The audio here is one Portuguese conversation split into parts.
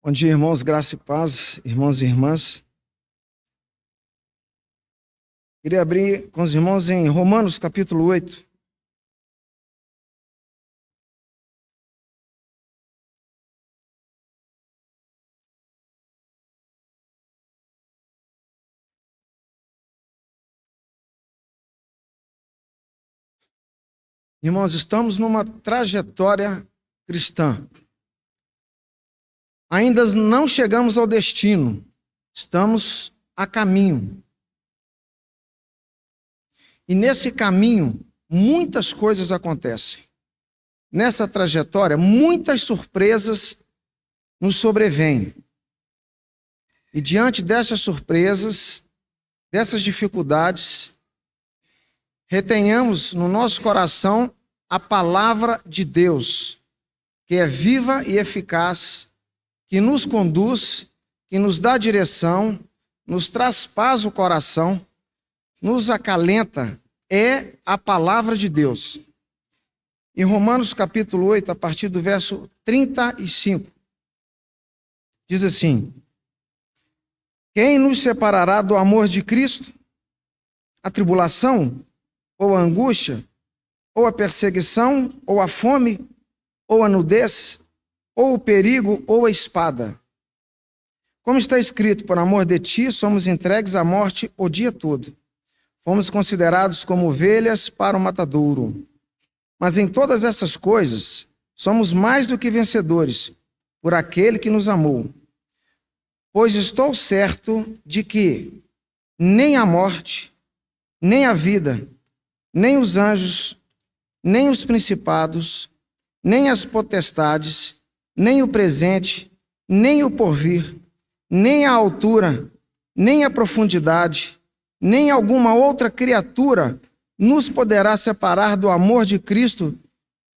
Bom dia, irmãos, graça e paz, irmãos e irmãs. Queria abrir com os irmãos em Romanos, capítulo 8. Irmãos, estamos numa trajetória cristã. Ainda não chegamos ao destino, estamos a caminho. E nesse caminho, muitas coisas acontecem. Nessa trajetória, muitas surpresas nos sobrevêm. E diante dessas surpresas, dessas dificuldades, retenhamos no nosso coração a palavra de Deus, que é viva e eficaz, que nos conduz, que nos dá direção, nos traz paz ao coração, nos acalenta, é a palavra de Deus. Em Romanos capítulo 8, a partir do verso 35, diz assim: quem nos separará do amor de Cristo? A tribulação, ou a angústia, ou a perseguição, ou a fome, ou a nudez, ou o perigo, ou a espada. Como está escrito, por amor de ti, somos entregues à morte o dia todo. Fomos considerados como ovelhas para o matadouro. Mas em todas essas coisas, somos mais do que vencedores, por aquele que nos amou. Pois estou certo de que nem a morte, nem a vida, nem os anjos, nem os principados, nem as potestades, nem o presente, nem o porvir, nem a altura, nem a profundidade, nem alguma outra criatura nos poderá separar do amor de Cristo,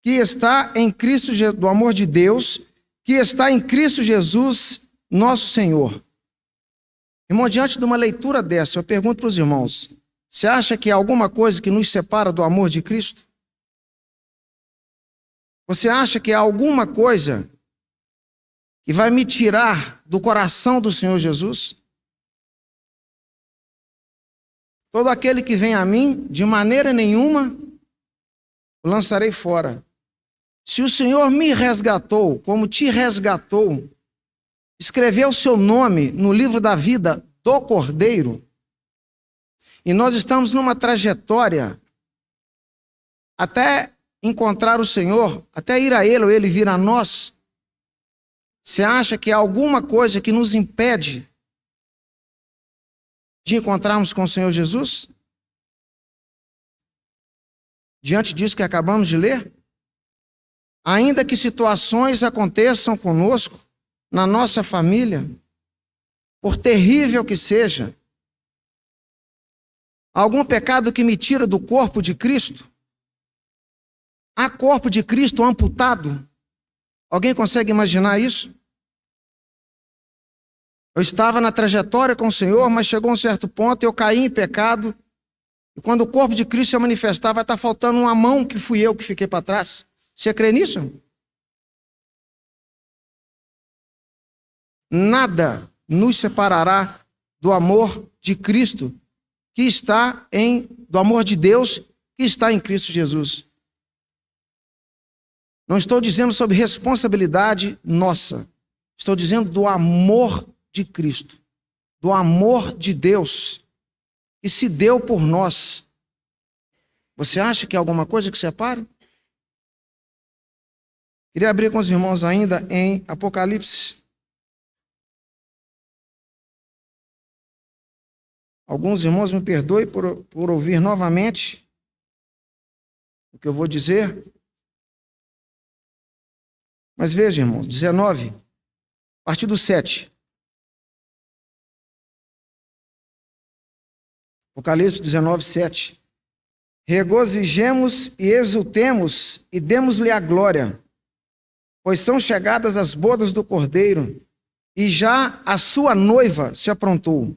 que está em Cristo, do amor de Deus, que está em Cristo Jesus, nosso Senhor. Irmão, diante de uma leitura dessa, eu pergunto para os irmãos: você acha que há alguma coisa que nos separa do amor de Cristo? Você acha que há alguma coisa que vai me tirar do coração do Senhor Jesus? Todo aquele que vem a mim, de maneira nenhuma, o lançarei fora. Se o Senhor me resgatou, como te resgatou, escreveu o seu nome no livro da vida do Cordeiro, e nós estamos numa trajetória até encontrar o Senhor, até ir a Ele ou Ele vir a nós. Você acha que há alguma coisa que nos impede de encontrarmos com o Senhor Jesus? Diante disso que acabamos de ler? Ainda que situações aconteçam conosco, na nossa família, por terrível que seja, algum pecado que me tira do corpo de Cristo? Há corpo de Cristo amputado? Alguém consegue imaginar isso? Eu estava na trajetória com o Senhor, mas chegou um certo ponto, eu caí em pecado, e quando o corpo de Cristo se manifestar, vai estar faltando uma mão, que fui eu que fiquei para trás. Você crê nisso? Nada nos separará do amor de Cristo, do amor de Deus, que está em Cristo Jesus. Não estou dizendo sobre responsabilidade nossa, estou dizendo do amor de Cristo, do amor de Deus, que se deu por nós. Você acha que há alguma coisa que separe? Queria abrir com os irmãos ainda em Apocalipse. Alguns irmãos me perdoem por ouvir novamente o que eu vou dizer. Mas veja, irmãos, 19, a partir do 7. Apocalipse 19, 7. Regozijemos e exultemos e demos-lhe a glória, pois são chegadas as bodas do Cordeiro, e já a sua noiva se aprontou.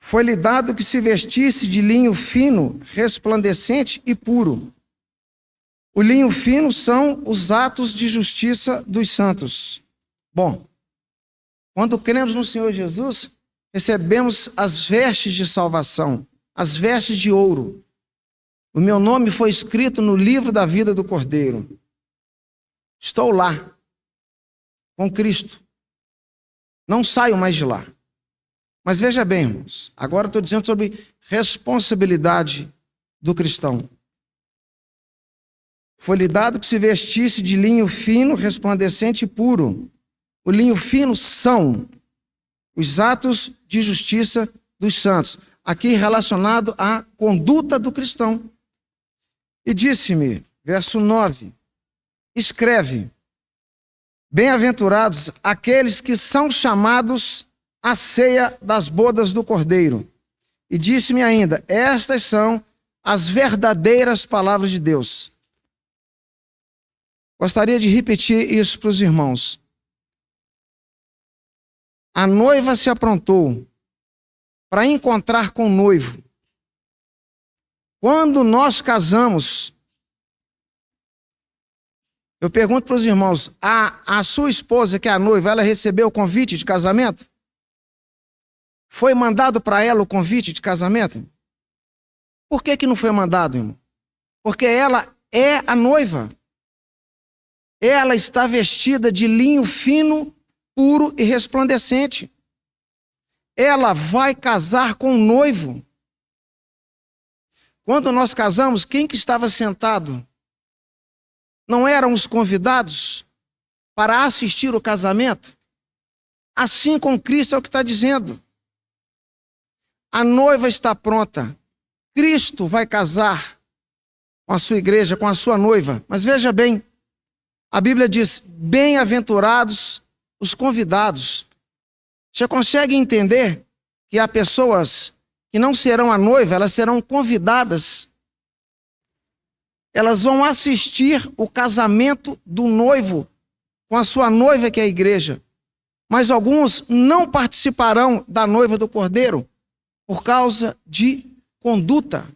Foi-lhe dado que se vestisse de linho fino, resplandecente e puro. O linho fino são os atos de justiça dos santos. Bom, quando cremos no Senhor Jesus, recebemos as vestes de salvação, as vestes de ouro. O meu nome foi escrito no livro da vida do Cordeiro. Estou lá, com Cristo. Não saio mais de lá. Mas veja bem, irmãos, agora estou dizendo sobre responsabilidade do cristão. Foi-lhe dado que se vestisse de linho fino, resplandecente e puro. O linho fino são os atos de justiça dos santos, aqui relacionado à conduta do cristão. E disse-me, verso 9, escreve, bem-aventurados aqueles que são chamados à ceia das bodas do Cordeiro. E disse-me ainda, estas são as verdadeiras palavras de Deus. Gostaria de repetir isso para os irmãos. A noiva se aprontou para encontrar com o noivo. Quando nós casamos, eu pergunto para os irmãos, a sua esposa, que é a noiva, ela recebeu o convite de casamento? Foi mandado para ela o convite de casamento? Por que não foi mandado, irmão? Porque ela é a noiva. Ela está vestida de linho fino, puro e resplandecente. Ela vai casar com o noivo. Quando nós casamos, quem que estava sentado? Não eram os convidados para assistir o casamento? Assim com Cristo é o que está dizendo. A noiva está pronta. Cristo vai casar com a sua igreja, com a sua noiva. Mas veja bem, a Bíblia diz, bem-aventurados os convidados. Você consegue entender que há pessoas que não serão a noiva, elas serão convidadas. Elas vão assistir o casamento do noivo com a sua noiva, que é a igreja. Mas alguns não participarão da noiva do Cordeiro por causa de conduta,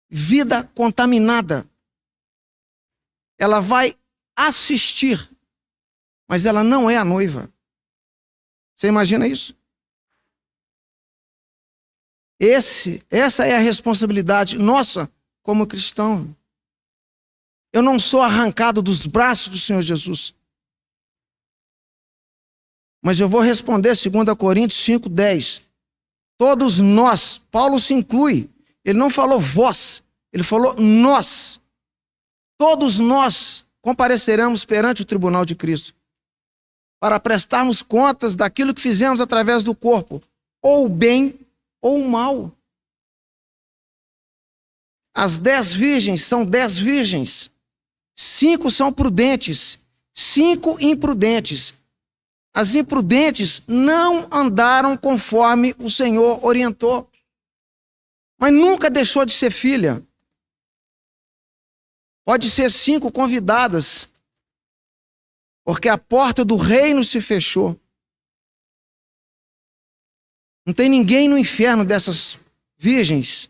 vida contaminada. Ela vai assistir, mas ela não é a noiva. Você imagina isso? Essa é a responsabilidade nossa como cristão. Eu não sou arrancado dos braços do Senhor Jesus. Mas eu vou responder 2 Coríntios 5:10. Todos nós, Paulo se inclui. Ele não falou vós, ele falou nós. Todos nós compareceremos perante o tribunal de Cristo para prestarmos contas daquilo que fizemos através do corpo, ou bem ou mal. As 10 virgens são 10 virgens. 5 são prudentes, 5 imprudentes. As imprudentes não andaram conforme o Senhor orientou. Mas nunca deixou de ser filha. Pode ser 5 convidadas, porque a porta do reino se fechou. Não tem ninguém no inferno dessas virgens,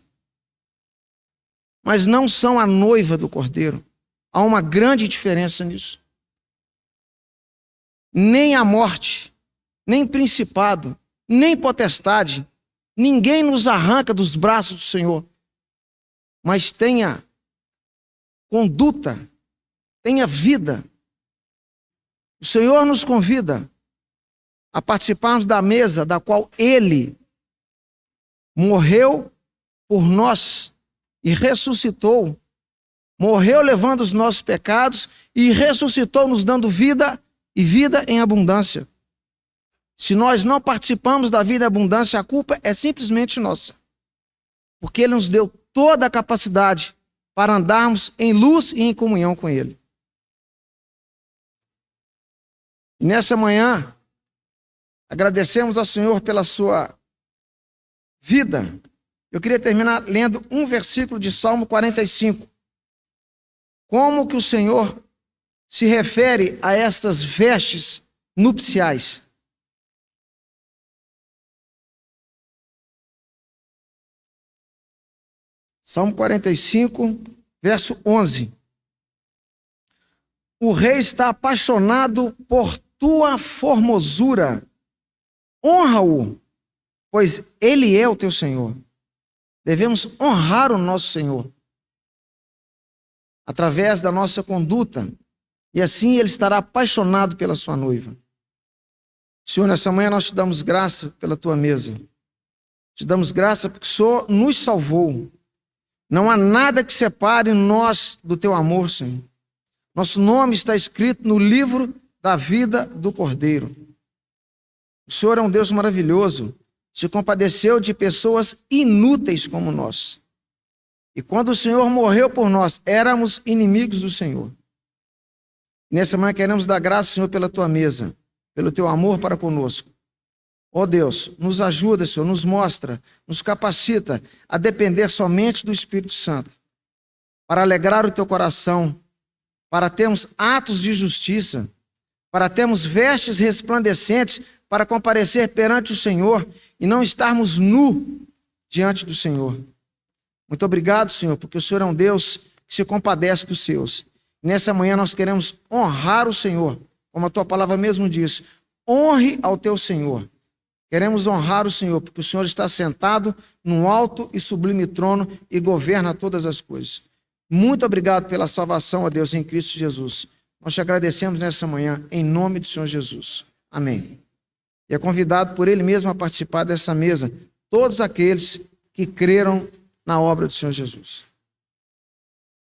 mas não são a noiva do Cordeiro. Há uma grande diferença nisso. Nem a morte, nem principado, nem potestade, ninguém nos arranca dos braços do Senhor. Mas tenha conduta, tenha vida. O Senhor nos convida a participarmos da mesa da qual Ele morreu por nós e ressuscitou. Morreu levando os nossos pecados e ressuscitou nos dando vida e vida em abundância. Se nós não participamos da vida em abundância, a culpa é simplesmente nossa. Porque Ele nos deu toda a capacidade para andarmos em luz e em comunhão com Ele. E nessa manhã, agradecemos ao Senhor pela sua vida. Eu queria terminar lendo um versículo de Salmo 45. Como que o Senhor se refere a estas vestes nupciais? Salmo 45, verso 11. O rei está apaixonado por tua formosura. Honra-o, pois ele é o teu Senhor. Devemos honrar o nosso Senhor através da nossa conduta, e assim ele estará apaixonado pela sua noiva. Senhor, nessa manhã nós te damos graça pela tua mesa. Te damos graça porque o Senhor nos salvou. Não há nada que separe nós do teu amor, Senhor. Nosso nome está escrito no livro da vida do Cordeiro. O Senhor é um Deus maravilhoso. Se compadeceu de pessoas inúteis como nós. E quando o Senhor morreu por nós, éramos inimigos do Senhor. Nessa manhã queremos dar graça, Senhor, pela tua mesa, pelo teu amor para conosco. Ó Deus, nos ajuda, Senhor, nos mostra, nos capacita a depender somente do Espírito Santo, para alegrar o teu coração, para termos atos de justiça, para termos vestes resplandecentes, para comparecer perante o Senhor e não estarmos nu diante do Senhor. Muito obrigado, Senhor, porque o Senhor é um Deus que se compadece dos seus. Nessa manhã nós queremos honrar o Senhor, como a tua palavra mesmo diz, honre ao teu Senhor. Queremos honrar o Senhor, porque o Senhor está sentado num alto e sublime trono e governa todas as coisas. Muito obrigado pela salvação, ó Deus, em Cristo Jesus. Nós te agradecemos nessa manhã, em nome do Senhor Jesus. Amém. E é convidado por Ele mesmo a participar dessa mesa todos aqueles que creram na obra do Senhor Jesus.